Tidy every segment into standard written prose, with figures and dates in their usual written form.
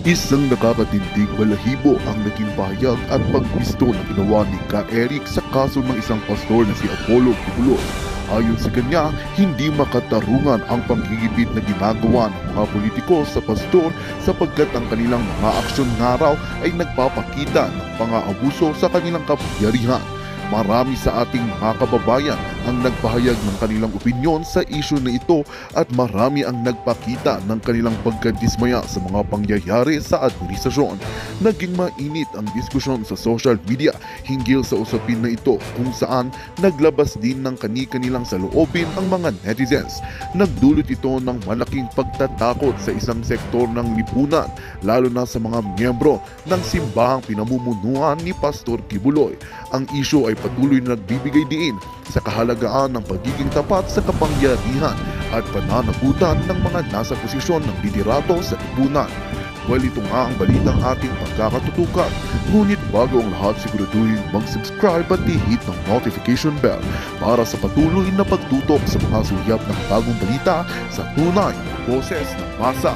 Isang nakakatindig balahibo ang naging pahayag at pagbisto na ginawa ni Ka Eric sa kaso ng isang pastor na si Apollo Kibuloy. Ayon sa kanya, hindi makatarungan ang panggigipit na ginagawa ng mga politiko sa pastor sapagkat ang kanilang mga aksyon nga raw ay nagpapakita ng pang-aabuso sa kanilang kapangyarihan. Marami sa ating mga kababayan ang nagpahayag ng kanilang opinyon sa isyu na ito at marami ang nagpakita ng kanilang pagkadismaya sa mga pangyayari sa administrasyon. Naging mainit ang diskusyon sa social media hinggil sa usapin na ito kung saan naglabas din ng kani-kanilang saloobin ang mga netizens. Nagdulot ito ng malaking pagtatakot sa isang sektor ng lipunan, lalo na sa mga miyembro ng simbahang pinamumunuan ni Pastor Kibuloy. Ang isyu ay patuloy na nagbibigay diin sa kahalagaan ng pagiging tapat sa kapangyarihan at pananagutan ng mga nasa posisyon ng liderato sa lipunan. Well, ito nga ang balitang ating pagkakatutukan. Ngunit bago ang lahat, siguraduhin mag-subscribe at i-hit ng notification bell para sa patuloy na pagtutok sa mga sulyap ng bagong balita sa tunay na boses ng masa.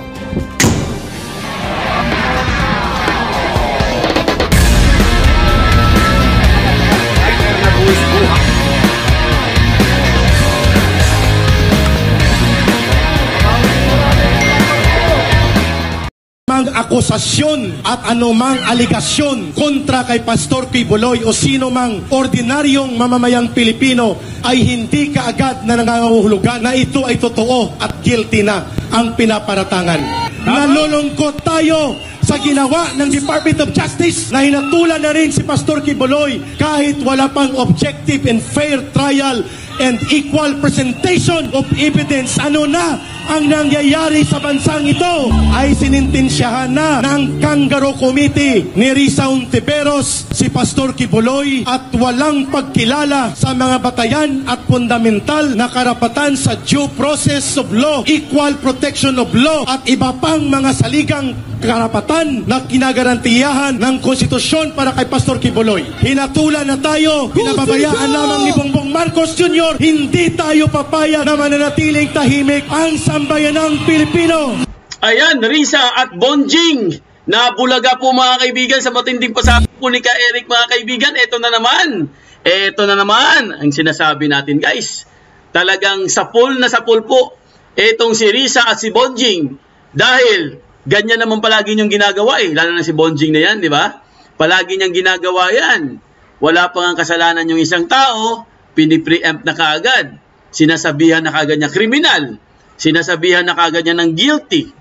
Akusasyon at anumang aligasyon kontra kay Pastor Kibuloy o sino mang ordinaryong mamamayang Pilipino ay hindi kaagad na nangangahulugan na ito ay totoo at guilty na ang pinaparatangan. Nalulungkot tayo sa ginawa ng Department of Justice na hinatulan na rin si Pastor Kibuloy kahit wala pang objective and fair trial and equal presentation of evidence. Ano na ang nangyayari sa bansang ito? Ay sinintensyahan na ng Kangaroo Committee ni Risa Ontiveros si Pastor Kibuloy at walang pagkilala sa mga batayan at fundamental na karapatan sa due process of law, equal protection of law at iba pang mga saligang karapatan na kinagarantiyahan ng konstitusyon para kay Pastor Kibuloy. Hinatulan na tayo, pinababayaan lamang ni Bongbong Marcos Jr. Hindi tayo papayag na mananatiling tahimik ang sambayanang Pilipino. Ayan, Risa at Bonjing, nabulaga po mga kaibigan sa matinding pasabog po ni Ka Eric mga kaibigan. Ito na naman ang sinasabi natin guys. Talagang sapul na sapul po itong si Risa at si Bonjing dahil ganyan naman palagi niyong ginagawa lalo na si Bonjing na yan, di ba? Palagi niyang ginagawa yan. Wala pang ang kasalanan yung isang tao, pinipreempt na kaagad. Sinasabihan na kaagad niya kriminal. Sinasabihan na kaagad niya ng guilty.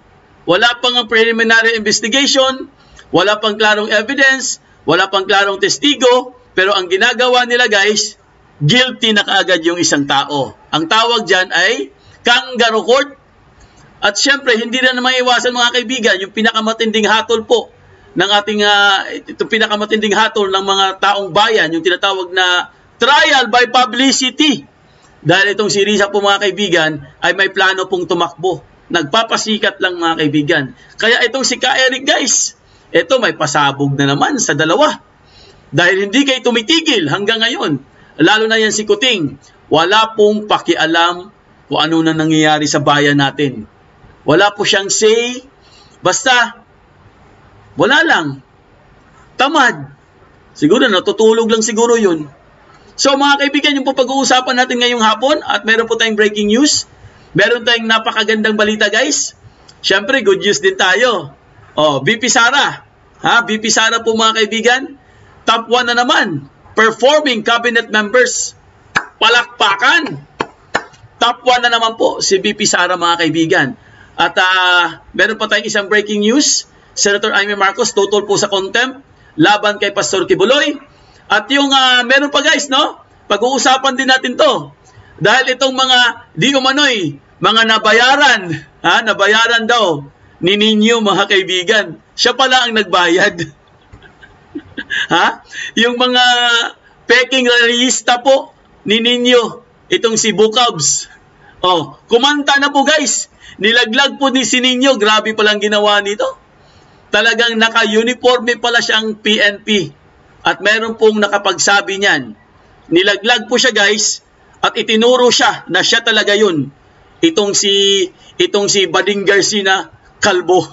Wala pang ang preliminary investigation, wala pang klarong evidence, wala pang klarong testigo, pero ang ginagawa nila guys, guilty na kaagad yung isang tao. Ang tawag dyan ay Kangaroo Court. At syempre, hindi na naman iwasan mga kaibigan, yung pinakamatinding hatol po ng ating, itong pinakamatinding hatol ng mga taong bayan, yung tinatawag na trial by publicity. Dahil itong si Risa po mga kaibigan ay may plano pong tumakbo. Nagpapasikat lang mga kaibigan. Kaya itong si Ka Eric guys, ito may pasabog na naman sa dalawa. Dahil hindi kayo tumitigil hanggang ngayon. Lalo na yan si Kuting. Wala pong pakialam kung ano na nangyayari sa bayan natin. Wala po siyang say. Basta, wala lang. Tamad. Siguro natutulog lang siguro yun. So mga kaibigan, yung po pag-uusapan natin ngayong hapon at meron po tayong breaking news. Meron tayong napakagandang balita guys. Siyempre, good news din tayo. VP Sara. VP Sara po mga kaibigan. Top 1 na naman. Performing cabinet members. Palakpakan. Top 1 na naman po si VP Sara mga kaibigan. At meron pa tayong isang breaking news. Senator Amy Marcos, tutol po sa contempt laban kay Pastor Kibuloy. At yung meron pa guys, no? Pag-uusapan din natin to. Dahil itong mga di umano'y, mga nabayaran, nabayaran daw ni Nino mga kaibigan. Siya pala ang nagbayad. Yung mga peking realista po ni Nino, itong si Bukabs. Kumanta na po guys. Nilaglag po ni si Nino, grabe palang ginawa nito. Talagang naka-uniforme pala siyang PNP. At meron pong nakapagsabi niyan. Nilaglag po siya guys at itinuro siya na siya talaga yun. Itong si Bading Garcia Calvo.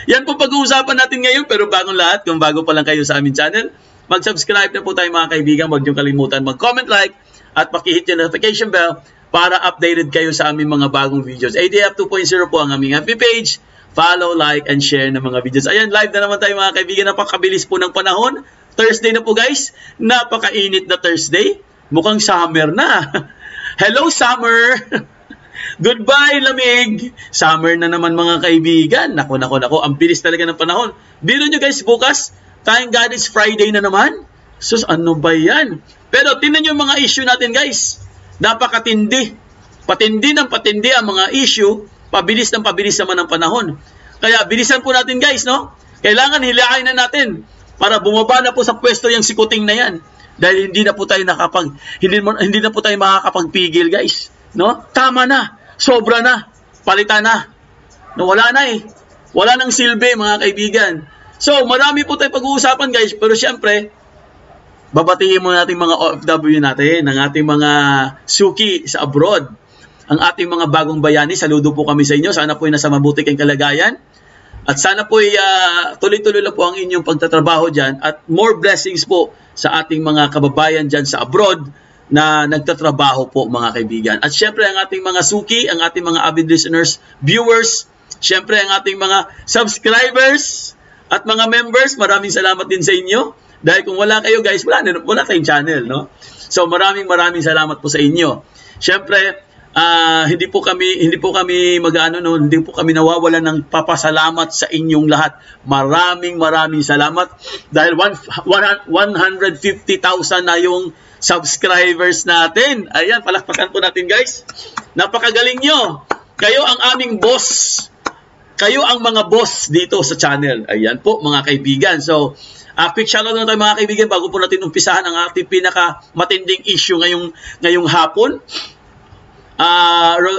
Yan po pag-uusapan natin ngayon, pero bagong lahat, kung bago pa lang kayo sa aming channel, mag-subscribe na po tayo mga kaibigan. Huwag niyong kalimutan mag-comment, like, at paki-hit yung notification bell para updated kayo sa aming mga bagong videos. ADF 2.0 po ang aming FB page. Follow, like, and share ng mga videos. Ayan, live na naman tayo mga kaibigan. Napakabilis po ng panahon. Thursday na po guys. Napakainit na Thursday. Mukhang summer na. Hello summer! Goodbye lamig! Summer na naman mga kaibigan. Nako. Ang bilis talaga ng panahon. Biro nyo guys, bukas, thank God it's Friday na naman. Sus, ano ba yan? Pero tingnan nyo mga issue natin guys. Napakatindi. Patindi ng patindi ang mga issue. Pabilis ng pabilis naman ng panahon. Kaya bilisan po natin guys, no? Kailangan hilahin na natin para bumaba na po sa pwesto yung sikuting na yan. Dahil hindi na po tayo makakapagpigil guys. No? Tama na. Sobra na. Palitan na. No, wala na eh. Wala nang silbi mga kaibigan. So, marami po tayo pag-uusapan guys. Pero syempre, babatiin mo natin mga OFW natin, ng ating mga suki sa abroad. Ang ating mga bagong bayani, saludo po kami sa inyo. Sana po ay nasa mabuti kayong kalagayan. At sana po ay tuloy-tuloy lang po ang inyong pagtatrabaho dyan. At more blessings po sa ating mga kababayan dyan sa abroad na nagtatrabaho po mga kaibigan. At syempre ang ating mga suki, ang ating mga avid listeners, viewers, syempre ang ating mga subscribers at mga members, maraming salamat din sa inyo. Dahil kung wala kayo guys, wala tayong channel, no? So maraming salamat po sa inyo. Syempre, hindi po kami nawawalan ng papasalamat sa inyong lahat. Maraming salamat dahil 150,000 na yung subscribers natin. Ayan, palakpakan po natin guys. Napakagaling nyo. Kayo ang aming boss. Kayo ang mga boss dito sa channel. Ayan po mga kaibigan. So, quick shoutout na tayo mga kaibigan bago po natin umpisahan ang ating pinaka-matinding issue ngayong hapon.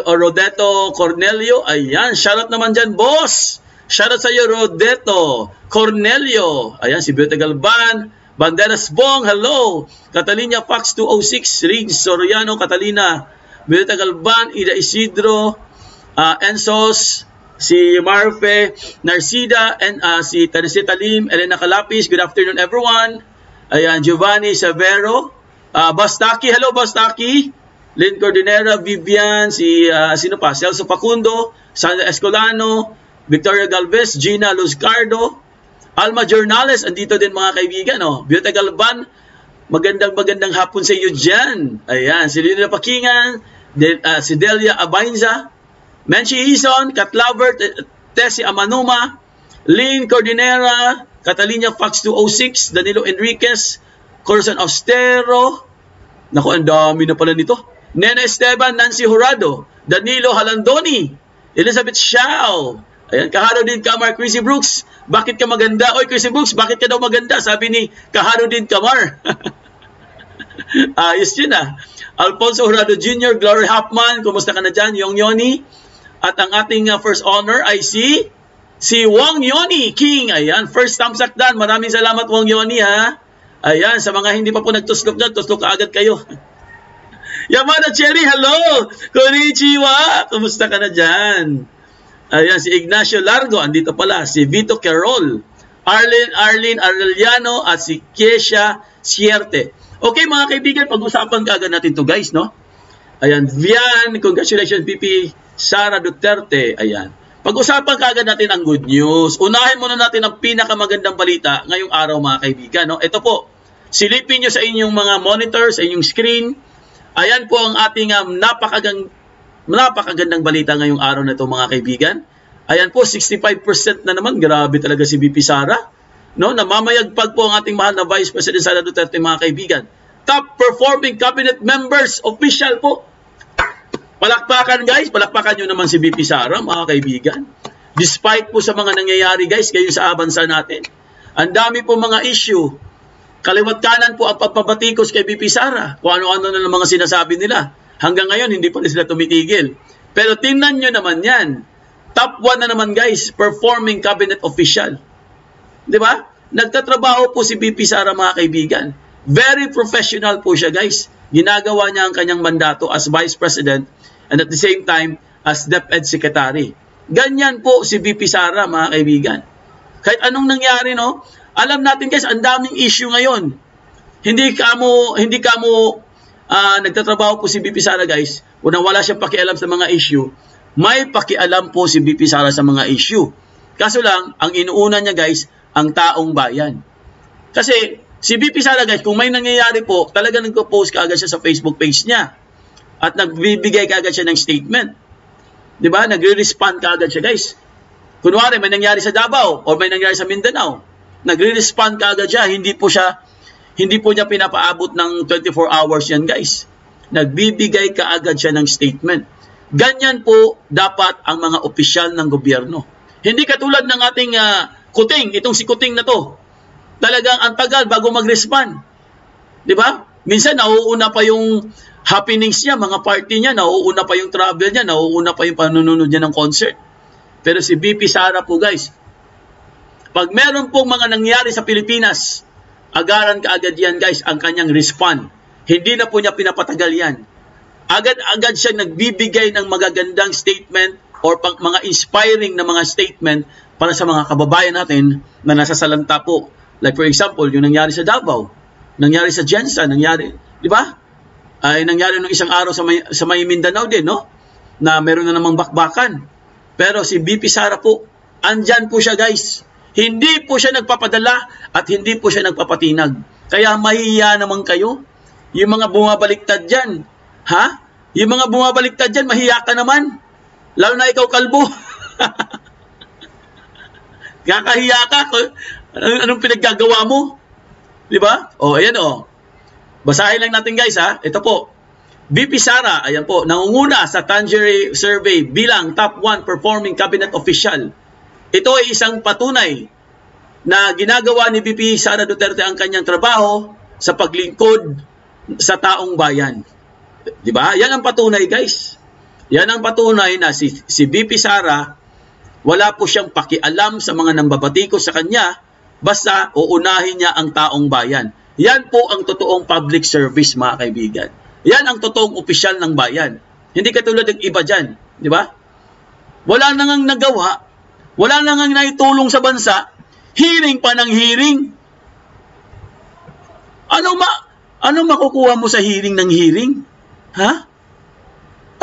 Rodeto Cornelio, ayan, shoutout naman dyan, boss. Shoutout sa iyo, Rodeto Cornelio. Ayan, si Beauty Galban, Banderas Bong, hello. Catalina Fox 206, Riggs Soriano, Catalina, Beauty Galban, Ida Isidro, Ensos, si Marfe, Narcida, and si Teresita Lim, Elena Calapis, good afternoon everyone. Ayan, Giovanni Severo, Bastaki, hello Bastaki. Lynn Cordinera, Vivian, sino pa? Celso Facundo, Sandra Escolano, Victoria Galvez, Gina Luzcardo, Alma Jornales, andito din mga kaibigan, oh. Beauty Galban, magandang hapon sa iyo dyan. Ayan, si Lina Pakingan, si Delia Abainza, Menchi Ison, Kat Lover, Tessie Amanuma, Lynn Cordinera, Catalina Fox 206, Danilo Enriquez, Corazon Austero, naku, ang dami na pala nito. Nena Esteban, Nancy Jurado, Danilo Halandoni, Elizabeth Xiao, ayan, Kaharo din Kamar, Chrissy Brooks, bakit ka maganda? Oy, Chrissy Brooks, bakit ka daw maganda? Sabi ni Kaharo din Kamar. Ayos yun ah. Alfonso Jurado Jr., Glory Hapman, kumusta ka na dyan? Yong Yoni. At ang ating first honor ay si Wong Yoni King. Ayan, first thumbs-up dan. Maraming salamat Wong Yoni ha. Ayan, sa mga hindi pa po nagtuslok dyan, tuslok ka agad kayo. Yamada Cherry, hello! Konnichiwa! Kumusta ka na dyan? Ayan, si Ignacio Largo, andito pala. Si Vito Carol, Arlene Arellano, at si Kesha Sierte. Okay mga kaibigan, pag-usapan ka agad natin to guys, no? Ayan, Vian, congratulations PP Sara Duterte. Ayan. Pag-usapan ka agad natin ang good news. Unahin muna natin ang pinakamagandang balita ngayong araw mga kaibigan, no? Ito po, silipin nyo sa inyong mga monitor, sa inyong screen. Ayan po ang ating napakagandang balita ngayong araw na ito mga kaibigan. Ayan po, 65% na naman. Grabe talaga si BP Sara. No? Namamayagpag po ang ating mahal na Vice President Sara Duterte mga kaibigan. Top performing cabinet members, official po. Palakpakan guys, palakpakan nyo naman si BP Sara mga kaibigan. Despite po sa mga nangyayari guys, kayo sa bansa natin. Ang dami po mga issue. Kaliwat kanan po ang pagpapatikos kay BP Sara. Kung ano-ano na mga sinasabi nila. Hanggang ngayon, hindi pa rin sila tumitigil. Pero tingnan nyo naman yan. Top 1 na naman guys, performing cabinet official. Di ba? Nagtatrabaho po si BP Sara mga kaibigan. Very professional po siya guys. Ginagawa niya ang kanyang mandato as Vice President and at the same time as DepEd Secretary. Ganyan po si BP Sara mga kaibigan. Kahit anong nangyari, no? Alam natin guys, ang daming issue ngayon. Hindi kamo nagtatrabaho po si BP Sara guys. Unang wala siyang pakialam sa mga issue. May pakialam po si BP Sara sa mga issue. Kaso lang, ang inuuna niya guys, ang taong bayan. Kasi si BP Sara guys, kung may nangyayari po, talaga nagpo-post kaagad siya sa Facebook page niya. At nagbibigay kaagad siya ng statement. Diba? Nagre-respond kaagad siya guys. Kunwari, may nangyari sa Davao o may nangyari sa Mindanao. Nagre-respond kaagad siya, hindi po niya pinapaabot ng 24 hours yan guys. Nagbibigay kaagad siya ng statement. Ganyan po dapat ang mga opisyal ng gobyerno. Hindi katulad ng ating Kuting, itong si Kuting na to. Talagang ang tagal bago mag-respond. Di ba? Minsan nauuna pa yung happenings niya, mga party niya, nauuna pa yung travel niya, nauuna pa yung panunod niya ng concert. Pero si BP Sara po guys, pag meron pong mga nangyari sa Pilipinas, agaran kaagad yan guys ang kanyang respond. Hindi na po niya pinapatagal yan. Agad-agad siya nagbibigay ng magagandang statement or mga inspiring na mga statement para sa mga kababayan natin na nasa salanta po. Like for example, yung nangyari sa Davao, nangyari sa Jensen, nangyari, di ba? Ay nangyari nung isang araw sa may Mindanao din, no? Na meron na namang bakbakan. Pero si BP Sara po, andyan po siya guys. Hindi po siya nagpapadala at hindi po siya nagpapatinag. Kaya mahihiya naman kayo. Yung mga bumabaliktad dyan. Ha? Yung mga bumabaliktad dyan, mahiya ka naman. Lalo na ikaw kalbo. Kakahiya ka. Anong pinaggagawa mo? Diba? O, ayan o. Basahin lang natin guys ha. Ito po. BP Sara, ayan po, nangunguna sa Tangeray Survey bilang top 1 performing cabinet official. Ito ay isang patunay na ginagawa ni BP Sara Duterte ang kanyang trabaho sa paglingkod sa taong bayan. Diba? Yan ang patunay guys. Yan ang patunay na si BP Sara, wala po siyang pakialam sa mga nambabatikos sa kanya, basta uunahin niya ang taong bayan. Yan po ang totoong public service mga kaibigan. Yan ang totoong opisyal ng bayan. Hindi katulad ng iba dyan. Di ba? Wala nang nagawa. Wala nang naitulong sa bansa. Hearing pa ng hearing. Ano makukuha mo sa hearing ng hearing? Ha?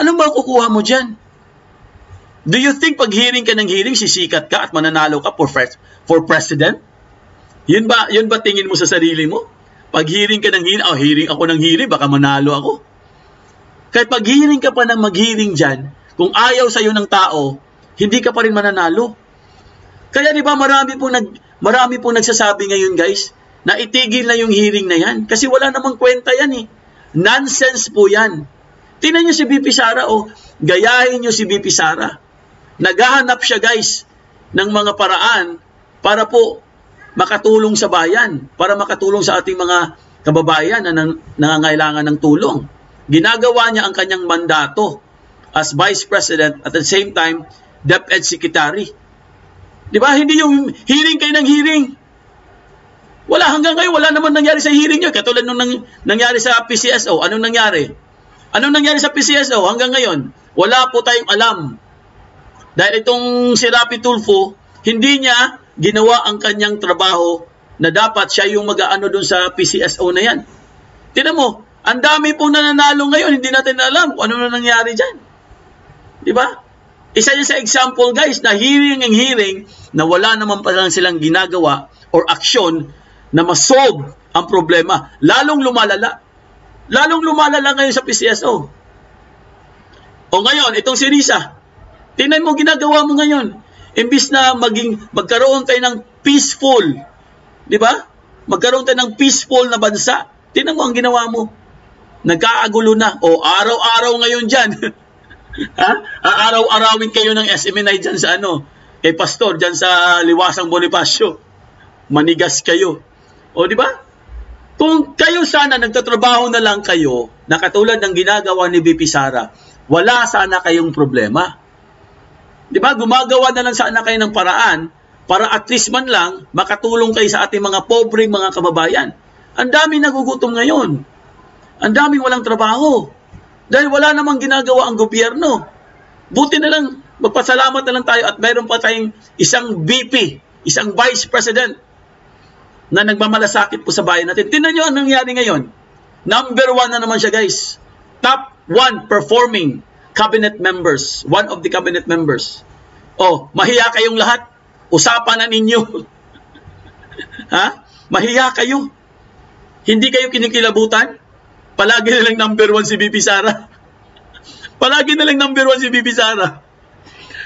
Anong makukuha mo dyan? Do you think pag hearing ka ng hearing, sisikat ka at mananalo ka for president? Yun ba tingin mo sa sarili mo? Pag hearing ka ng hearing, hearing ako ng hearing, baka manalo ako. Kahit pag hearing ka pa ng mag-hearing dyan, kung ayaw sa'yo ng tao, hindi ka pa rin mananalo. Kaya di ba marami pong nagsasabi ngayon guys, na itigil na yung hearing na yan. Kasi wala namang kwenta yan eh. Nonsense po yan. Tingnan nyo si BP Sara gayahin nyo si BP Sara. Naghahanap siya guys ng mga paraan para po makatulong sa bayan, para makatulong sa ating mga kababayan na nangangailangan ng tulong. Ginagawa niya ang kanyang mandato as Vice President at the same time, DepEd Secretary. Di ba? Hindi yung hearing kayo ng hearing. Hanggang ngayon, wala naman nangyari sa hearing niyo. Katulad nung nangyari sa PCSO. Anong nangyari? Anong nangyari sa PCSO hanggang ngayon? Wala po tayong alam. Dahil itong si Rapi Tulfo, hindi niya ginawa ang kanyang trabaho na dapat siya yung mag-aano dun sa PCSO na yan. Tingnan mo, ang dami pong nananalo ngayon, hindi natin alam kung ano na nangyari dyan. Di ba? Isa yan sa example guys, na hearing na wala naman pa lang silang ginagawa or aksyon na masolve ang problema. Lalong lumalala. Lalong lumalala ngayon sa PCSO. O ngayon, itong si Risa, tingnan mo ginagawa mo ngayon. Imbis na magkaroon tayo ng peaceful, di ba? Magkaroon tayo ng peaceful na bansa. Tingnan mo ang ginawa mo. Nagkaagulo na. O araw-araw ngayon dyan. Ha? Araw-arawin kayo ng SMNI dyan sa kay Pastor, dyan sa Liwasang Bonifacio. Manigas kayo. O di ba? Kung kayo sana nagtatrabaho na lang kayo, na katulad ng ginagawa ni BP Sara, wala sana kayong problema. Di ba? Gumagawa na lang sana kayo ng paraan para at least man lang makatulong kayo sa ating mga pobreng mga kababayan. Ang daming nagugutom ngayon. Ang daming walang trabaho. Dahil wala namang ginagawa ang gobyerno. Buti na lang, magpasalamat na lang tayo at mayroon pa tayong isang BP isang vice president na nagmamalasakit po sa bayan natin. Tingnan nyo anong nangyari ngayon. Number 1 na naman siya, guys. Top 1 performing cabinet members. One of the cabinet members. Oh, mahiya kayong lahat. Usapan na ninyo. Ha? Mahiya kayo. Hindi kayo kinikilabutan. Palagi na lang number 1 si VP Sara. Palagi na lang number 1 si VP Sara.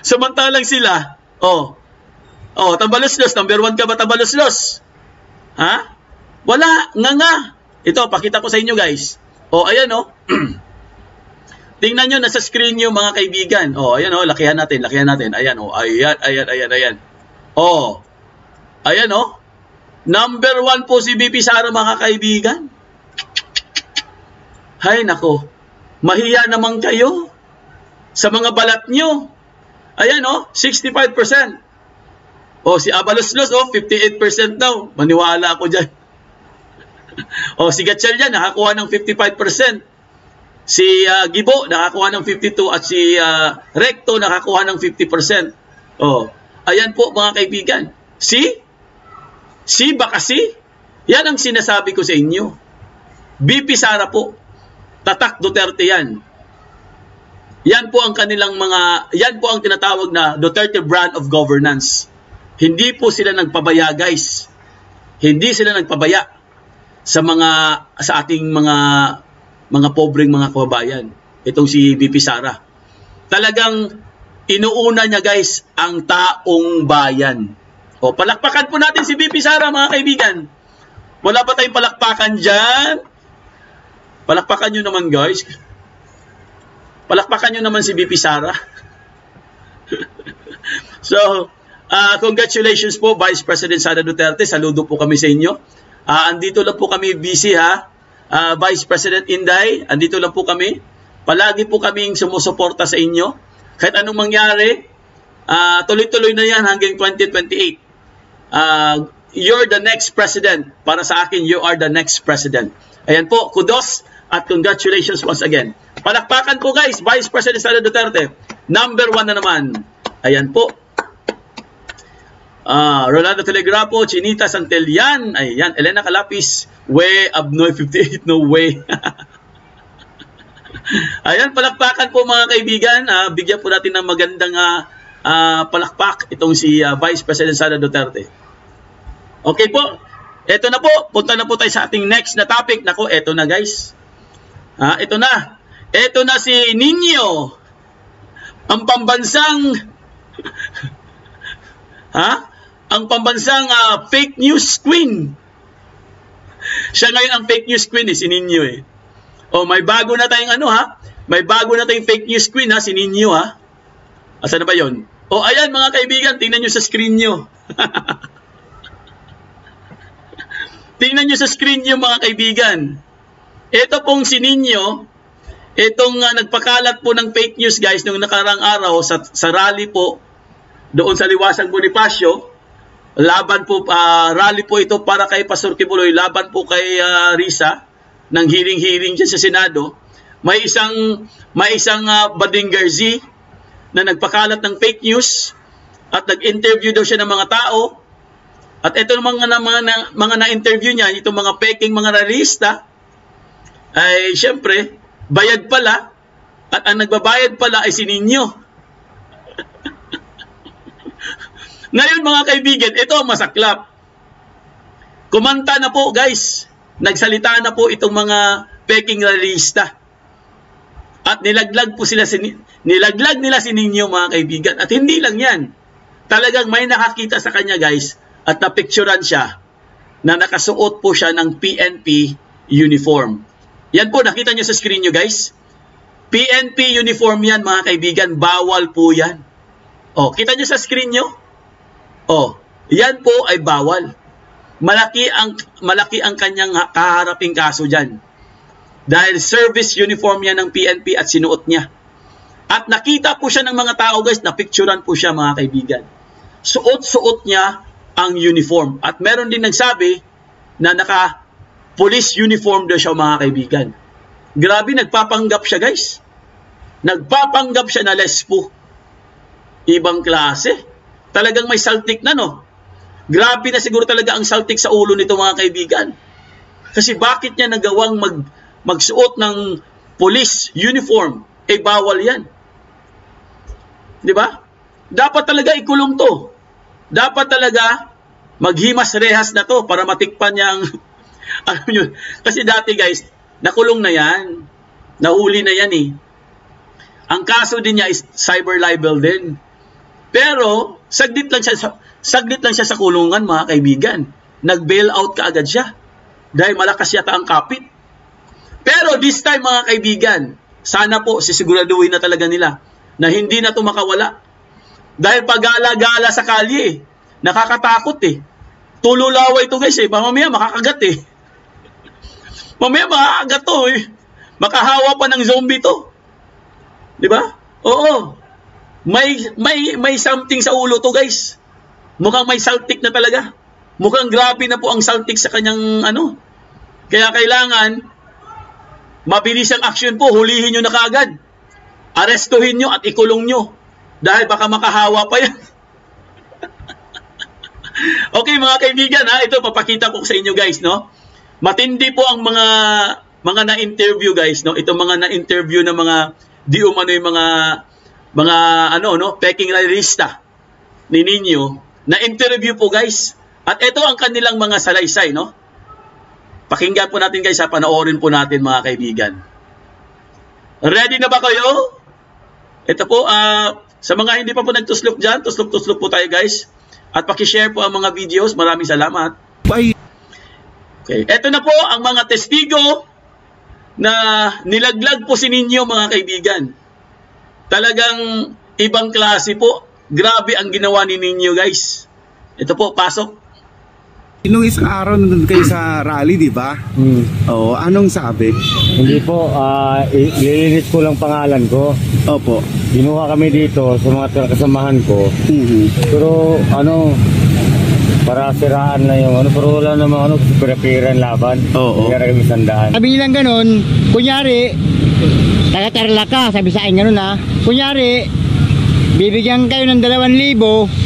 Samantalang sila, tabalos-los, number 1 ka ba tabalos-los? Ha? Wala, nga. Ito, pakita ko sa inyo, guys. Ayan, Tingnan nyo, nasa screen nyo, mga kaibigan. Ayan, lakihan natin. Ayan, ayan. Ayan, number 1 po si VP Sara, mga kaibigan. Hay, nako. Mahiya naman kayo sa mga balat nyo. Ayan, 65%. Si Abalos-Los, 58% daw. Maniwala ako dyan. Si Gatchalian, nakakuha ng 55%. Si Gibo, nakakuha ng 52%. At si Recto, nakakuha ng 50%. Ayan po, mga kaibigan. Baka yan ang sinasabi ko sa inyo. VP Sara po. Tatak Duterte yan. Yan po ang tinatawag na Duterte brand of governance. Hindi po sila nagpabaya, guys. Hindi sila nagpabaya sa ating mga pobreng mga kababayan. Itong si VP Sara. Talagang inuuna niya, guys, ang taong bayan. Palakpakan po natin si VP Sara, mga kaibigan. Wala pa tayong palakpakan dyan. Palakpakan nyo naman, guys. Palakpakan nyo naman si VP Sara. So, congratulations po, Vice President Sara Duterte. Saludo po kami sa inyo. Andito lang po kami busy, ha. Vice President Inday, andito lang po kami. Palagi po kaming sumusuporta sa inyo. Kahit anong mangyari, tuloy-tuloy na yan hanggang 2028. You're the next president. Para sa akin, you are the next president. Ayan po, kudos at congratulations once again. Palakpakan po, guys, Vice President Sara Duterte. Number 1 na naman. Ayan po. Rolando Telegrapo, Chinita Santellan, ayan, Elena Calapis, Abnoy 58, no way. Ayan, palakpakan po, mga kaibigan. Bigyan po natin ng magandang palakpak itong si Vice President Sara Duterte. Okay po, eto na po, punta na po tayo sa ating next na topic. Nako, eto na, guys. Ito na si Nino, ang pambansang fake news queen. Siya ngayon ang fake news queen, si Nino, may bago na tayong may bago na tayong fake news queen, si Nino, Asan na ba 'yon? Ayan, mga kaibigan, tingnan niyo sa screen niyo. Tingnan niyo sa screen niyo, mga kaibigan. Ito pong si Nino, itong nagpakalat po ng fake news, guys, nung nakarang araw sa rally po doon sa Liwasang Bonifacio. Rally po ito para kay Pastor Kibuloy, laban po kay Risa ng hearing dyan sa Senado. May isang Bading Garzi na nagpakalat ng fake news at nag-interview daw siya ng mga tao. At ito mga na-interview niya, itong mga peking mga rallyista, ay siyempre, bayad pala, at ang nagbabayad pala ay si Nino. Ngayon, mga kaibigan, ito ang masaklap. Kumanta na po, guys. Nagsalita na po itong mga peking rallyista. At nilaglag nila si Nino, mga kaibigan. At hindi lang yan. Talagang may nakakita sa kanya, guys, at napicturan siya na nakasuot po siya ng PNP uniform. Yan po, nakita nyo sa screen nyo, guys. PNP uniform yan, mga kaibigan. Bawal po yan. Kita nyo sa screen nyo? Yan po ay bawal. Malaki ang kanyang kaharaping kaso dyan. Dahil service uniform yan ng PNP at sinuot niya. At nakita po siya ng mga tao, guys, napicturan po siya, mga kaibigan. Suot-suot niya ang uniform. At meron din nagsabi na naka-police uniform daw siya, mga kaibigan. Grabe, nagpapanggap siya, guys. Nagpapanggap siya na lesbo. Ibang klase. Talagang may saltik na, no? Grabe na siguro talaga ang saltik sa ulo nito mga kaibigan. Kasi bakit niya nagawang magsuot ng police uniform? Eh bawal yan. Di ba? Dapat talaga ikulong to. Dapat talaga maghimas rehas na to para matikpan niya ang ano yun. Kasi dati guys, nakulong na yan. Nahuli na yan eh. Ang kaso din niya is cyber libel din. Pero saglit lang siya sa kulungan mga kaibigan. Nag-bail out kaagad siya. Dahil malakas yata ang kapit. Pero this time mga kaibigan, sana po sisiguraduhin na talaga nila na hindi na ito makawala. Dahil pagala-gala sa kalye, nakakatakot eh. Tululaway ito guys eh. Mamaya makakagat eh. Mamaya makakagat to eh. Makahawa pa ng zombie to. Di ba? Oo. May something sa ulo to guys. Mukhang may saltik na talaga. Mukhang grabe na po ang saltik sa kanyang ano. Kaya kailangan mabilis ang action po. Hulihin nyo na kaagad. Arestuhin nyo at ikulong nyo. Dahil baka makahawa pa yan. Okay mga kaibigan ha. Ito papakita ko sa inyo guys no. Matindi po ang mga na-interview guys no. Ito mga na-interview na mga di umano yung mga ano no, peking rarista ni Nino na interview po guys. At ito ang kanilang mga salaysay no. Pakinggan po natin guys, panoorin po natin mga kaibigan. Ready na ba kayo? Ito po sa mga hindi pa po nagtuslok diyan, tuslok po tayo guys. At paki-share po ang mga videos. Maraming salamat. Bye. Okay, ito na po ang mga testigo na nilaglag po si Nino mga kaibigan. Talagang ibang klase po. Grabe ang ginawa ni Nino guys. Ito po, pasok. Nung isang araw nandun kayo sa rally, di ba? Oo, anong sabi? Hindi po, ililit ko lang pangalan ko. Opo. Ginuha kami dito sa mga kasamahan ko. Pero para siraan na yung pero wala namang pira-piran laban. Oo. Kaya kami sandaan. Sabi nilang ganun, kunyari, taga-Tarla ka, sabi sa akin ganun ha. Kunyari, bibigyan kayo ng 2,000,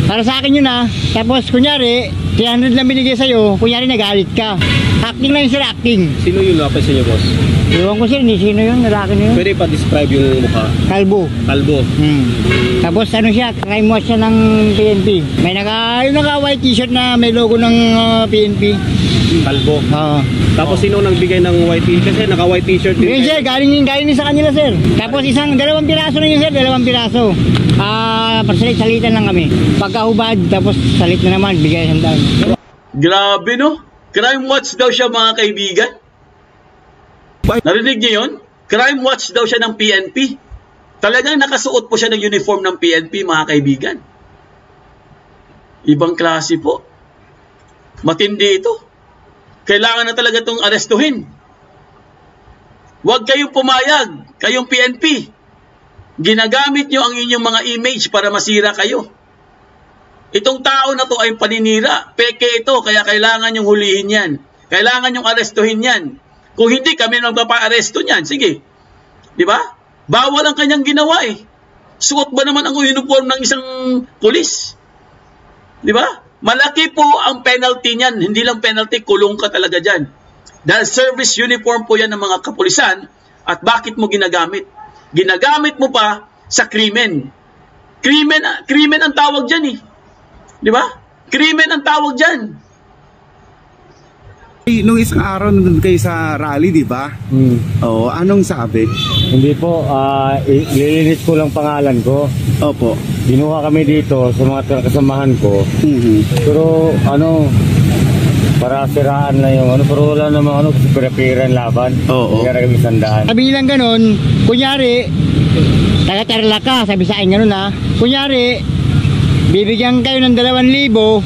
para sa akin yun ha. Tapos kunyari, 300 lang binigay sa'yo, kunyari nagalit ka. Acting lang yun sir, acting. Sino yung lapis sa inyo, boss? Iwan ko sir, ni sino yun, lalaki na yun. Pwede pa-describe yung mukha. Kalbo. Kalbo. Tapos ano siya, crime watch siya ng PNP. May naka-white t-shirt na may logo ng PNP. Kalbo. Oo. Tapos sino nagbigay ng white t-shirt? Kasi naka-white t-shirt din. Yun sir, galing sa kanila sir. Tapos 2 piraso na yun sir, 2 piraso. Salitan lang kami. Pagkahubad, tapos salit na naman, bigay sandaan. Grabe no? Crime watch daw siya mga kaibigan. Narinig niyo yun? Crime watch daw siya ng PNP. Talagang nakasuot po siya ng uniform ng PNP mga kaibigan. Ibang klase po. Matindi ito. Kailangan na talaga itong arestuhin. Huwag kayong pumayag. Kayong PNP. Ginagamit nyo ang inyong mga image para masira kayo. Itong tao na to ay paninira. Peke ito, kaya kailangan yung hulihin yan. Kailangan yung arestuhin yan. Kung hindi, kami magpapa-aresto niyan. Sige. Di ba? Bawal ang kanyang ginawa eh. Suot ba naman ang uniform ng isang pulis? Di ba? Malaki po ang penalty niyan. Hindi lang penalty, kulong ka talaga dyan. Dahil service uniform po yan ng mga kapulisan. At bakit mo ginagamit? Ginagamit mo pa sa krimen. Krimen ang tawag dyan eh. Di ba? Krimen ang tawag dyan. Nung isang araw nandun kayo sa rally, di ba? Oo, anong sabi? Hindi po, ililit ko lang pangalan ko. Opo. Ginuha kami dito sa mga kasamahan ko. Pero para siraan na yung pero wala namang pira-piran laban. Oo. Kaya kami sandaan. Sabi nilang ganun, kunyari, taga-Tarla ka, sabi sa akin ganun ha. Kunyari, bibigyan kayo ng 2,000,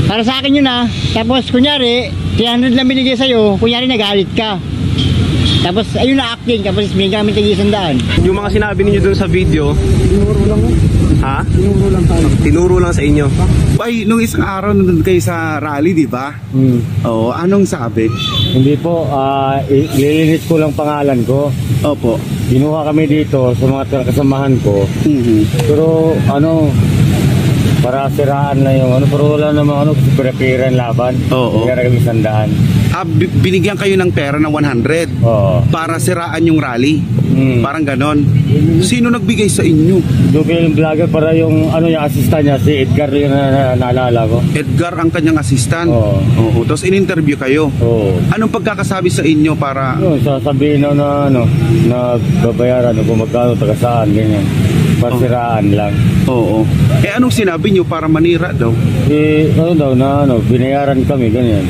para sa akin yun ha. Tapos kunyari, 300 lang binigay sa'yo, kunyari nagalit ka. Tapos ayun na acting, tapos binigyan kami tagi-100. Yung mga sinabi niyo dun sa video, tinuro lang. Ha? Tinuro lang sa inyo. Ay, nung isang araw nandun kayo sa rally, di ba? Oo, anong sabi? Hindi po, ililit ko lang pangalan ko. Opo. Ginuha kami dito sa mga kasamahan ko. Pero para para siraan na yung ano, pero wala namang ano, kasi pira-pira ang laban. Oo. Kaya kami 100. Binigyan kayo ng pera ng 100 Oo. para siraan yung rally. Parang ganon. Sino nagbigay sa inyo? Doon yung vlogger para yung ano yung assistant niya, si Edgar yung naalala ko. Edgar ang kanyang assistant. Oo. Oo. Tapos in-interview kayo. Oo. Anong pagkakasabi sa inyo para... Yun, sasabihin na ano, na babayaran kung magkano, taga saan, ganyan. Pasiraan lang. Oo. Anong sinabi nyo para manira daw Ano daw na ano, binayaran kami, ganyan.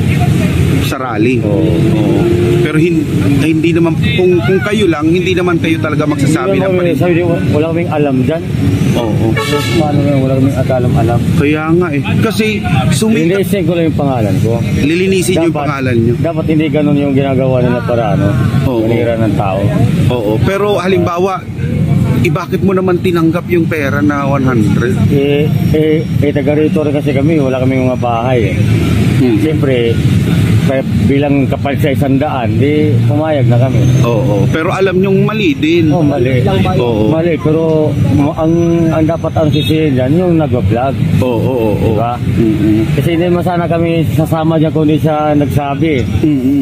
sa rally? Oo. Oo. Pero hindi naman, kung kayo lang, hindi naman kayo talaga magsasabi ng panito. Sabi niyo, wala kaming alam dyan. Oo. Paano nga, wala kaming alam. Kaya nga Kasi sumikat. Linisin ko lang yung pangalan ko. Lilinisin nyo yung pangalan nyo. Dapat hindi ganun yung ginagawa nila para ano, Oo. manira ng tao. Oo. Pero halimbawa, bakit mo naman tinanggap yung pera na 100? Taga rito rin kasi kami, wala kaming mga bahay. Siyempre, kaya bilang kapalit sa 100, di pumayag na kami. Oo. Pero alam nyong mali din. Oh, mali. Oo. Mali, pero ang dapat ang sisihin dyan, yung nag-vlog. Oo. Diba? Kasi hindi naman sana kami sasama dyan kung hindi siya nagsabi.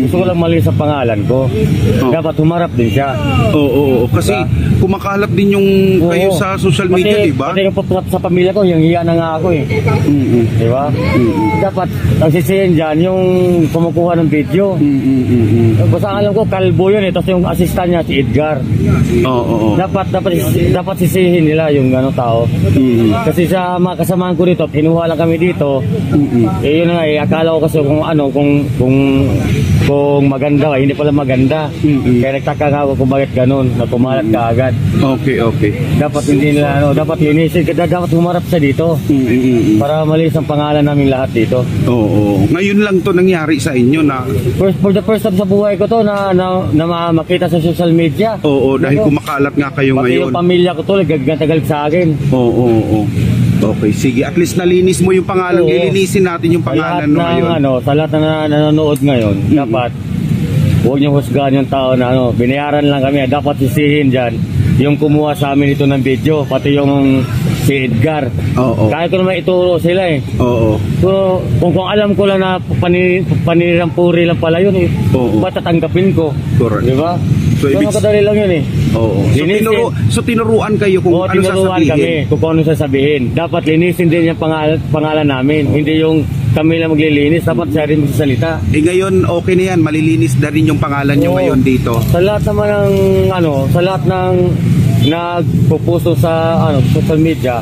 Gusto ko lang mali sa pangalan ko. Dapat humarap din siya. Oo. Kasi kumakalat din yung kayo sa social media, diba? Pati yung sa pamilya ko, yung hiya na nga ako Diba? Dapat ang sisihin dyan, yung kumukuha ng video. Basta alam ko, kalbo yun tapos yung assistant niya, si Edgar. Oo. Dapat sisihin nila yung tao. Kasi sa mga kasamahan ko dito, kinuha lang kami dito. Yun na nga, akala ko kasi kung maganda, hindi pala maganda. Kaya nagtaka nga ako kung bakit ganun, na kumalat ka agad. Okay. Dapat hindi nila, dapat linisin, dapat humarap siya dito. Para malis ang pangalan namin lahat dito. Oo. Ngayon lang to nangyari sa inyo na... For the first time sa buhay ko to na makita sa social media. Oo, dahil kumakalat nga kayo Pati ngayon. yung pamilya ko to, nagagalit sa akin. Oo. Okay, sige. At least nalinis mo yung pangalan. Oo. Ilinisin natin yung pangalan mo ngayon. Sa lahat na nanonood ngayon, dapat huwag niyong husgahan yung tao na binayaran lang kami. Dapat sisihin dyan yung kumuha sa amin ito ng video, pati yung si Edgar. Oo. Kaya ko naman ituro sila Oo. So, kung alam ko lang na panirampuri lang pala yun Oo. ba't tatanggapin ko? Correct. Diba? So, So, kadali lang yun Oo. So, tinuruan kayo kung ano tinuruan sasabihin. kami kung ano sasabihin. Dapat linisin din yung pangalan namin. Hindi yung kami lang maglilinis. Dapat siya rin magsasalita. Ngayon, okay na yan. Malilinis na rin yung pangalan nyo Oo. ngayon dito. Sa lahat naman ng sa lahat ng nagpupuso sa social media,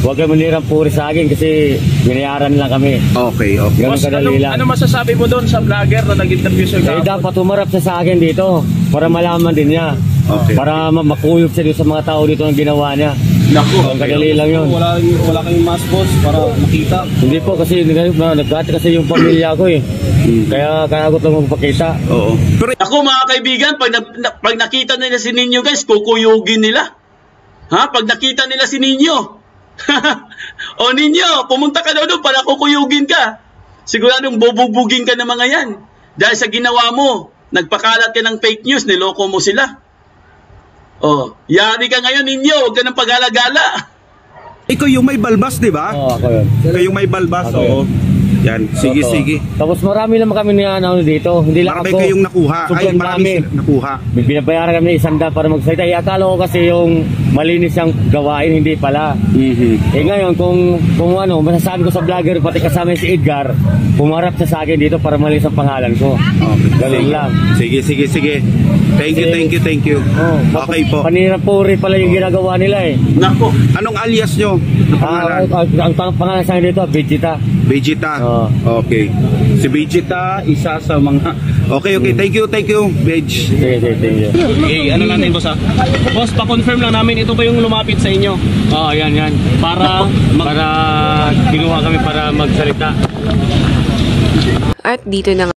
huwag kayo manirang puri sa akin kasi binayaran lang kami. Okay. Ganun kadali lang. Ano masasabi mo doon sa vlogger na nag-interview siya? Dapat humarap siya sa akin dito para malaman din niya. Okay. Para makuyog siya dito sa mga tao dito ang ginawa niya. Naku. Ang kadali lang yun. Wala kayong mask boss para makita. Hindi po kasi nagkati kasi yung pamilya ko Kaya ako ito magpakita. Oo. Pero Ako mga kaibigan, pag nakita nila si Ninyo guys, kukuyugin nila. Pag nakita nila si Ninyo. O Ninyo, pumunta ka daw doon para kukuyugin ka. Siguradong bububugin ka ng mga yan. Dahil sa ginawa mo, nagpakalat ka ng fake news, niloko mo sila. Yari ka ngayon Ninyo, huwag ka ng pag-alagala. ikaw yung may balbas, di ba? Oo, ako yun. Kayong may balbas, Ako oo. Yan, sige. Tapos marami naman kami dito. Hindi lang Marami ako. kayong nakuha. Sobrang Marami dami. nakuha. Binabayaran kami ng 100 para magsalita. Akala ko kasi yung malinis yung gawain, hindi pala. Ngayon, kung masasabi ko sa vlogger, pati kasama si Edgar, pumarap siya sa akin dito para malinis ang pangalan ko. Galing lang. Sige. Thank you. Okay po. Panirapuri pala yung ginagawa nila Naku. Anong alias nyo? Ang pangalan sa akin dito, Vegeta. Okay. Si Vegeta, isa sa mga... Okay. Thank you, Veg. Sige. Okay, ano natin boss Boss, pa-confirm lang namin, ito ba yung lumapit sa inyo? Yan. Para kinuha kami para magsalita. At dito na